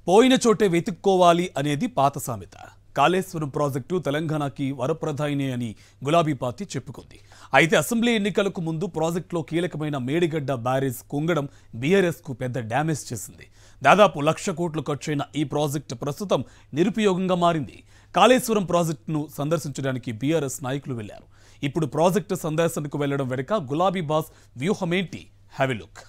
పోయిన చోటే వెతుక్కోవాలి అనేది పాత సామెత. కాళేశ్వరం ప్రాజెక్టు తెలంగాణకి వరప్రదాయిని అని గులాబీ పార్టీ చెప్పుకుంది. అయితే అసెంబ్లీ ఎన్నికలకు ముందు ప్రాజెక్టులో కీలకమైన మేడిగడ్డ బ్యారేజ్ కుంగడం బీఆర్ఎస్కు పెద్ద డ్యామేజ్ చేసింది. దాదాపు 1,00,000 కోట్లు ఖర్చైన ఈ ప్రాజెక్టు ప్రస్తుతం నిరుపయోగంగా మారింది. కాళేశ్వరం ప్రాజెక్టును సందర్శించడానికి బీఆర్ఎస్ నాయకులు వెళ్లారు. ఇప్పుడు ప్రాజెక్టు సందర్శనకు వెళ్లడం వెనుక గులాబీ బాస్ వ్యూహమేంటి? Have a look.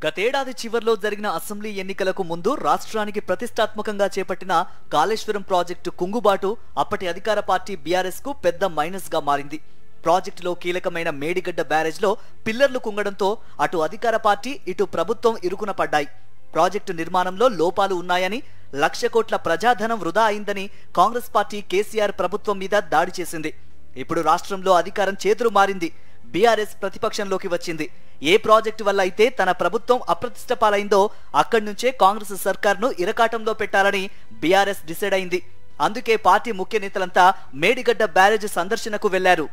గతేడాది చివర్లో జరిగిన అసెంబ్లీ ఎన్నికలకు ముందు రాష్ట్రానికి ప్రతిష్టాత్మకంగా చేపట్టిన కాళేశ్వరం ప్రాజెక్టు కుంగుబాటు అప్పటి అధికార పార్టీ బీఆర్ఎస్ కు పెద్ద మైనస్ గా మారింది. ప్రాజెక్టులో కీలకమైన మేడిగడ్డ బ్యారేజ్ లో పిల్లర్లు కుంగడంతో అటు అధికార పార్టీ ఇటు ప్రభుత్వం ఇరుకున పడ్డాయి. ప్రాజెక్టు నిర్మాణంలో లోపాలు ఉన్నాయని, 1,00,000 కోట్ల ప్రజాధనం వృధా అయిందని కాంగ్రెస్ పార్టీ కేసీఆర్ ప్రభుత్వం మీద దాడి చేసింది. ఇప్పుడు రాష్ట్రంలో అధికారం చేతులు మారింది. బీఆర్ఎస్ ప్రతిపక్షంలోకి వచ్చింది. ఏ ప్రాజెక్టు వల్ల అయితే తన ప్రభుత్వం అప్రతిష్ట పాలైందో అక్కడి నుంచే కాంగ్రెస్ సర్కార్ను ఇరకాటంలో పెట్టాలని బీఆర్ఎస్ డిసైడ్ అయింది. అందుకే పార్టీ ముఖ్య నేతలంతా మేడిగడ్డ బ్యారేజ్ సందర్శనకు వెళ్లారు.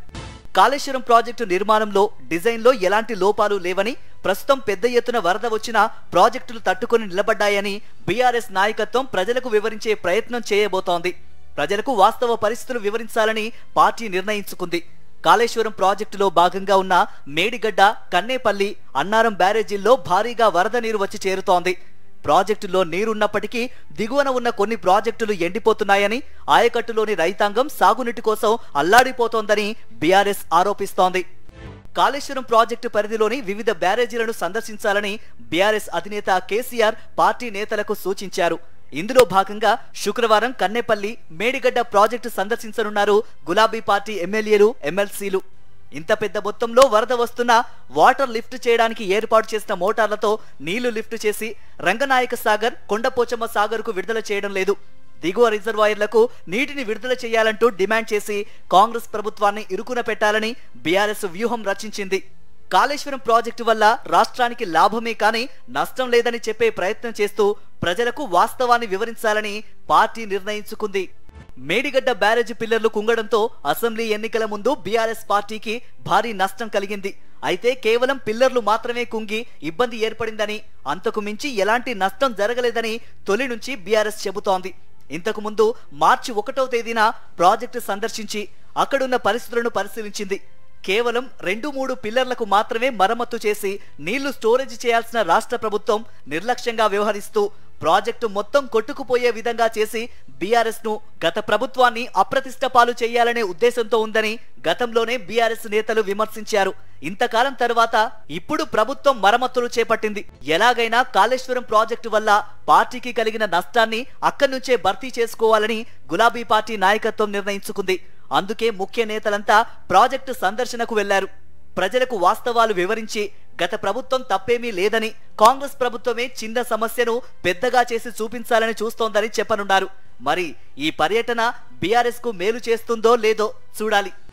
కాళేశ్వరం ప్రాజెక్టు నిర్మాణంలో, డిజైన్లో ఎలాంటి లోపాలు లేవని, ప్రస్తుతం పెద్ద ఎత్తున వరద వచ్చినా ప్రాజెక్టులు తట్టుకొని నిలబడ్డాయని బీఆర్ఎస్ నాయకత్వం ప్రజలకు వివరించే ప్రయత్నం చేయబోతోంది. ప్రజలకు వాస్తవ పరిస్థితులు వివరించాలని పార్టీ నిర్ణయించుకుంది. కాళేశ్వరం ప్రాజెక్టులో భాగంగా ఉన్న మేడిగడ్డ, కన్నేపల్లి, అన్నారం బ్యారేజీల్లో భారీగా వరద నీరు వచ్చి చేరుతోంది. ప్రాజెక్టులో నీరున్నప్పటికీ దిగువన ఉన్న కొన్ని ప్రాజెక్టులు ఎండిపోతున్నాయని, ఆయకట్టులోని రైతాంగం సాగునీటి కోసం అల్లాడిపోతోందని బీఆర్ఎస్ ఆరోపిస్తోంది. కాళేశ్వరం ప్రాజెక్టు పరిధిలోని వివిధ బ్యారేజీలను సందర్శించాలని బీఆర్ఎస్ అధినేత కేసీఆర్ పార్టీ నేతలకు సూచించారు. ఇందులో భాగంగా శుక్రవారం కన్నేపల్లి, మేడిగడ్డ ప్రాజెక్టు సందర్శించనున్నారు గులాబీ పార్టీ ఎమ్మెల్యేలు, ఎమ్మెల్సీలు. ఇంత పెద్ద మొత్తంలో వరద వస్తున్నా వాటర్ లిఫ్ట్ చేయడానికి ఏర్పాటు చేసిన మోటార్లతో నీళ్లు లిఫ్ట్ చేసి రంగనాయక సాగర్, కొండపోచమ్మ సాగర్ కు విడుదల చేయడం లేదు. దిగువ రిజర్వాయర్లకు నీటిని విడుదల చేయాలంటూ డిమాండ్ చేసి కాంగ్రెస్ ప్రభుత్వాన్ని ఇరుకున పెట్టాలని బీఆర్ఎస్ వ్యూహం రచించింది. కాళేశ్వరం ప్రాజెక్టు వల్ల రాష్ట్రానికి లాభమే కానీ నష్టం లేదని చెప్పే ప్రయత్నం చేస్తూ ప్రజలకు వాస్తవాన్ని వివరించాలని పార్టీ నిర్ణయించుకుంది. మేడిగడ్డ బ్యారేజీ పిల్లర్లు కుంగడంతో అసెంబ్లీ ఎన్నికల ముందు బీఆర్ఎస్ పార్టీకి భారీ నష్టం కలిగింది. అయితే కేవలం పిల్లర్లు మాత్రమే కుంగి ఇబ్బంది ఏర్పడిందని, అంతకు మించి ఎలాంటి నష్టం జరగలేదని తొలి నుంచి బీఆర్ఎస్ చెబుతోంది. ఇంతకు ముందు మార్చి 1వ తేదీన ప్రాజెక్టు సందర్శించి అక్కడున్న పరిస్థితులను పరిశీలించింది. కేవలం 2-3 పిల్లర్లకు మాత్రమే మరమ్మతు చేసి నీళ్లు స్టోరేజ్ చేయాల్సిన రాష్ట్ర ప్రభుత్వం నిర్లక్ష్యంగా వ్యవహరిస్తూ ప్రాజెక్టు మొత్తం కొట్టుకుపోయే విధంగా చేసి బీఆర్ఎస్ ను, గత ప్రభుత్వాన్ని అప్రతిష్ట పాలు చేయాలనే ఉద్దేశంతో ఉందని గతంలోనే బీఆర్ఎస్ నేతలు విమర్శించారు. ఇంతకాలం తర్వాత ఇప్పుడు ప్రభుత్వం మరమ్మతులు చేపట్టింది. ఎలాగైనా కాళేశ్వరం ప్రాజెక్టు వల్ల పార్టీకి కలిగిన నష్టాన్ని అక్కడి నుంచే భర్తీ చేసుకోవాలని గులాబీ పార్టీ నాయకత్వం నిర్ణయించుకుంది. అందుకే ముఖ్య నేతలంతా ప్రాజెక్టు సందర్శనకు వెళ్లారు. ప్రజలకు వాస్తవాలు వివరించి గత ప్రభుత్వం తప్పేమీ లేదని, కాంగ్రెస్ ప్రభుత్వమే చిన్న సమస్యను పెద్దగా చేసి చూపించాలని చూస్తోందని చెప్పనున్నారు. మరి ఈ పర్యటన బీఆర్ఎస్ కు మేలు చేస్తుందో లేదో చూడాలి.